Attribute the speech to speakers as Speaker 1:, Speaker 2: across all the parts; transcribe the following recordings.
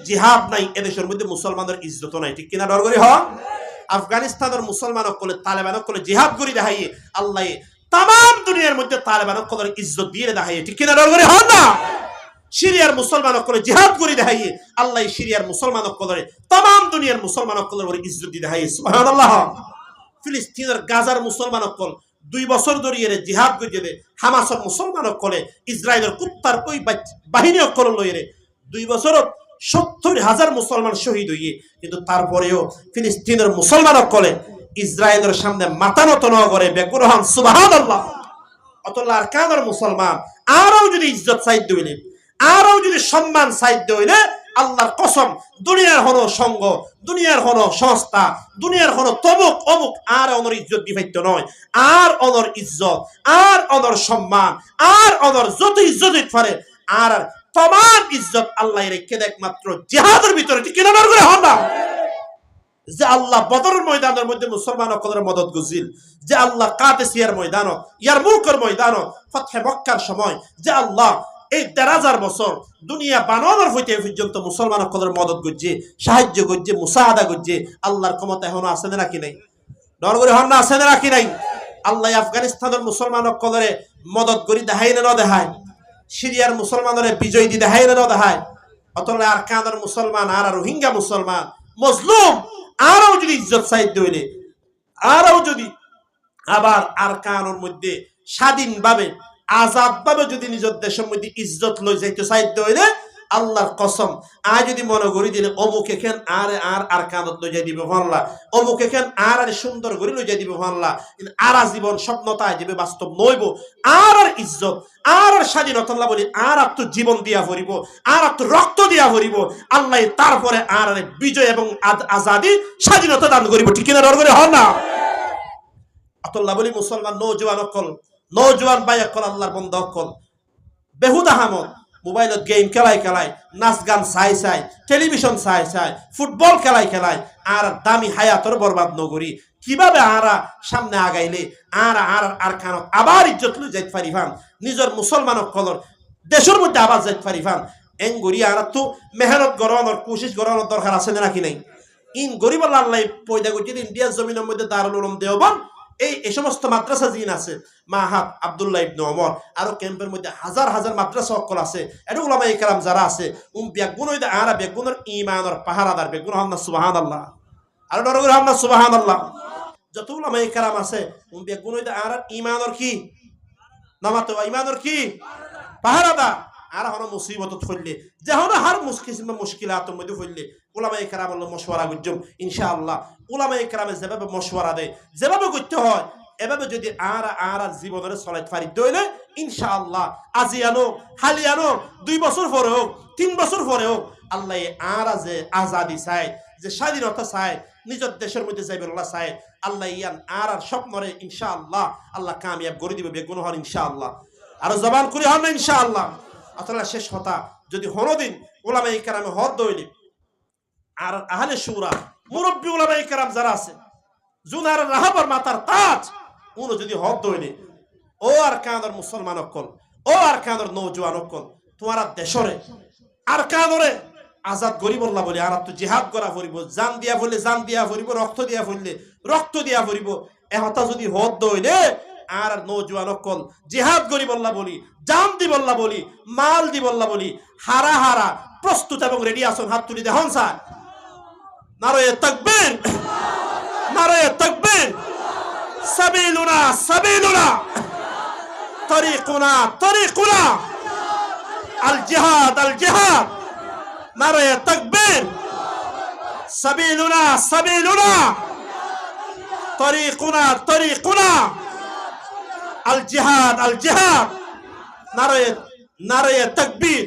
Speaker 1: জিহাদ নাই এদেশের মধ্যে মুসলমানদের ইজ্জত নাই, ঠিক কিনা? ডর করি হ আফগানিস্তানের মুসলমানক কলে তালেবানক কলে জিহাদ করি দেখাইয়ে আল্লাহ তাম দুনিয়ার মধ্যে তালেবানক কলের ইজ্জত দিয়ে দেখাইয়ে, ঠিক কিনা? ডর করি হ না। সিরিয়ার মুসলমানক কলে জিহাদ করি দেখাইয়ে আল্লাহ সিরিয়ার মুসলমানক কলে তাম দুনিয়ার মুসলমানক কলের ইজ্জত দিয়ে দেখাইয়ে, সুবহানাল্লাহ। ফিলিস্তিনের গাজার মুসলমানক কল 2 বছর ধরে জিহাদ করিয়ে দে হামাসের মুসলমানক কলে ইসরায়েলের কুত্তার ওই বাহিনী অকল লইরে 2 বছর 70,000 মুসলমান শহীদ হইয়ে, কিন্তু তারপরেও ফিলিস্তিনের মুসলমানক কলে ইসরায়েলের সামনে মাথা নত ন করে বেকুরহান, সুবহানাল্লাহ। অতলা আর কানের মুসলমান আরও যদি ইজ্জত সাইদ হইলে, আরও যদি সম্মান সাইদ হইলে আল্লাহর কসম দুনিয়ার হনো সঙ্গ, দুনিয়ার হনো সংস্থা, দুনিয়ার হনো তমুক অমুক আর অনর ইজ্জত দিবাইতে নয়, আর অনর ইজ্জত, আর অনর সম্মান, আর অনর যত ইজ্জত পারে আর তমাম ইজ্জত আল্লাহ রেখে একমাত্র জিহাদের ভিতরে, ঠিক কিনা? করে হন না যে আল্লাহ বদরের ময়দানের মধ্যে মুসলমান সকলের মদত গুজিল, যে আল্লাহ কাদেসিয়ার ময়দান, ইয়ারমুকের ময়দান, ফতহে মক্কার সময় যে আল্লাহ এই 13,000 বছর দুনিয়া বানানোর হইতে পর্যন্ত মুসলমান সকলের মদত গুজছে, সাহায্য করছে, মুসাহাদা করছে। আল্লাহর ক্ষমতা এখনো আছে না নাকি নাই? ডর করে হন না, আছে না নাকি নাই? আল্লাহ আফগানিস্তানের মুসলমান সকলের মদত করি দেখাই না দেখায়, সিরিয়ার মুসলমানের বিজয় দি দেখাই না দেখায়। অতলে আর কানের মুসলমান আর রোহিঙ্গা মুসলমান মজলুম আরও যদি ইজ্জত সাহিত্য হইলে, আরও যদি আবার আর কানের মধ্যে স্বাধীনভাবে আজাদভাবে যদি নিজের দেশের মধ্যে ইজ্জত লই যাইতে সাহিত্য হইলে আল্লাহর কসম আজ যদি মনে করি দিলে অমুক এখান আর আর আর কানত লই যাই দিবে ভাল্লা, অমুক এখান আর আর সুন্দর করে লই যাই দিবে ভাল্লা, আর জীবন স্বপ্নতায় যাবে বাস্তব নইব, আর আর ইজ্জত আর আর স্বাধীনতা বলি আর তো জীবন দিয়া ভরিব, আর তো রক্ত দিয়া ভরিব আল্লাহ, তারপরে আর আর বিজয় এবং আজাদি স্বাধীনতা দান করিব, ঠিক কিনা? ডর করে হন না। আল্লাহ বলি মুসলমান নৌজওয়ান অকল, নৌজওয়ান ভাই অকল, আল্লাহর বন্ধ অকল বেহুদা হামদ মোবাইলত গেম খেলায় নাচ গান চাই টেলিভিশন চাই ফুটবল খেলায় আর দামি হায়াতর বরবাদ নগরী কিভাবে আরা সামনে আগাইলে আর আর আর কানত আবার ইজ্জত লই যাইতে পারিবান, নিজের মুসলমান কলর দেশের মধ্যে আবার যাইতে পারিবান। এন গড়ি আর তো মেহনত গড়ানোর কোশিশ গড়ানোর দরকার আছে নাকি নাই? ইন গরিব আল্লাহ পয়দা করছে ইন্ডিয়ার জমিনের মধ্যে দারুল উলুম দেওবন্দ এই সমস্ত মাদ্রাসা জিন আছে, মাহাত আব্দুল্লাহ ইবনে ওমর আরো ক্যাম্পের মধ্যে হাজার হাজার মাদ্রাসা অকল আছে। এটা উলামায়ে কেরাম যারা আছে বেগুন হইতে আরা বেগুনের ইমানের পাহারাদার বেগুন হন না, সুবহানাল্লাহ। আর ডর করে হন না, সুবহানাল্লাহ। যত উলামায়ে কেরাম আছে বেগুন হইতে আর ইমানের কি নামাতো ইমানের কি পাহারাদার। আর হন মুসিবত ফেললে যে হন হার মুশকিলাতের মধ্যে ফেললে উলামায়ে কেরাম হলো মশওয়ারা গুজম ইনশাআল্লাহ। উলামায়ে কেরামে যেভাবে মশওয়ারা দেয় যেভাবে করতে হয় এভাবে যদি আর আর জীবনের চলাইতে পারি দইলে ইনশাআল্লাহ আজি আনো হালি আনো 2 বছর পরে হোক 3 বছর পরে হোক আল্লাহ আর যে আজাদি চায়, যে স্বাধীনতা চায়, নিজের দেশের মধ্যে যাইবে আল্লাহ চায়, আল্লাহ ইয়ান আর স্বপ্নরে ইনশাআল্লাহ আল্লাহ কামিয়াব করে দিবে বেগুন হন ইনশাআল্লাহ। আর জবান করি হন না ইনশাআল্লাহ। আসলে শেষ কথা যদি হনদিন উলামায়ে কেরামে হদ দইলে আর আহলে শুরা মুরব্বী উলামায়ে কেরাম যারা আছে জুনার রাহাবার মাতার তাজ উনো যদি হদ দইলে ও আর কানের মুসলমান অকল, ও আর কানের নৌজওয়ান অকল তোমারা দেশরে আর কানরে আজাদ গরিব আল্লাহ বলে আর তো জিহাদ করা ভরিব, জান দিয়া বললে জান দিয়া ভরিব, রক্ত দিয়া ভরলে রক্ত দিয়া ভরিব। এহতা যদি হদ দইলে আর নৌজওয়ান অকল জিহাদ গরিব আল্লাহ বলি, জান দিব আল্লাহ বলি, মাল দিব আল্লাহ বলি, হারা হারা প্রস্তুত এবং রেডি আসুন। হাত তুলি দেখুন স্যার, নারায়ে তাকবীর, নারায়ে তাকবীর। সাবিলুনা সাবিলুনা তরিকুনা তরিকুনা আল জিহাদ আল জিহাদ। নারায়ে তাকবীর। সাবিলুনা সাবিলুনা তরিকুনা তরিকুনা আল জিহাদ আল জিহাদ। নারায়ে নারায়ে তাকবীর।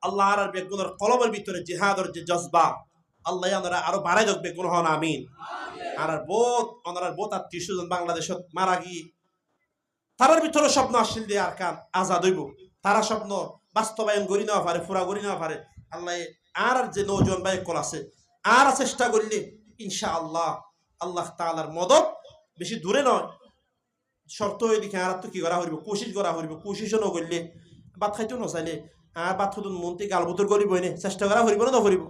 Speaker 1: আল্লাহ আর বেগুনের কলমের ভিতরে জিহাদের যে জজবা আল্লাহ আমরা আরো বাড়াই দেখ বেগুন হন আমিন। আর বোধ ওনার বোধ আর ৩০ জন বাংলাদেশত মারা গিয়ে তারার ভিতরে স্বপ্ন আসছিল দিয়ে আর কান আজাদ হইব, তারা স্বপ্ন বাস্তবায়ন করি নেওয়া পারে, পুরা করি নেওয়া পারে। আল্লাহ আর যে নৌজন ভাই কল আছে আর চেষ্টা করলে ইনশাআল্লাহ আল্লাহ তাআলার মদত বেশি দূরে নয়। শর্ত এদিকে আর তো কি করা হইব, কোশিশ করা হইব, কোশিশও নগরলে ভাত খাইতেও নচাইলে আর বাথুদুন মন্ত্রী গালবুতর করিব এনে চেষ্টা করা হরিব না ধরিব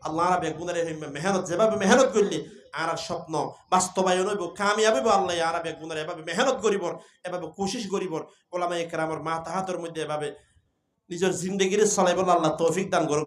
Speaker 1: আল্লাহ আর বেগুনের মেহনত যেভাবে মেহনত করলে আর স্বপ্ন বাস্তবায়ন হইব কামিয়াব হইব আল্লাহ আর বেগুনের এভাবে মেহনত করিব এভাবে কোশিশ করিব ওলামা একরামর মা তাহাতের মধ্যে এভাবে নিজের জিন্দগির চলাইব আল্লাহ তৌফিক দান করুক।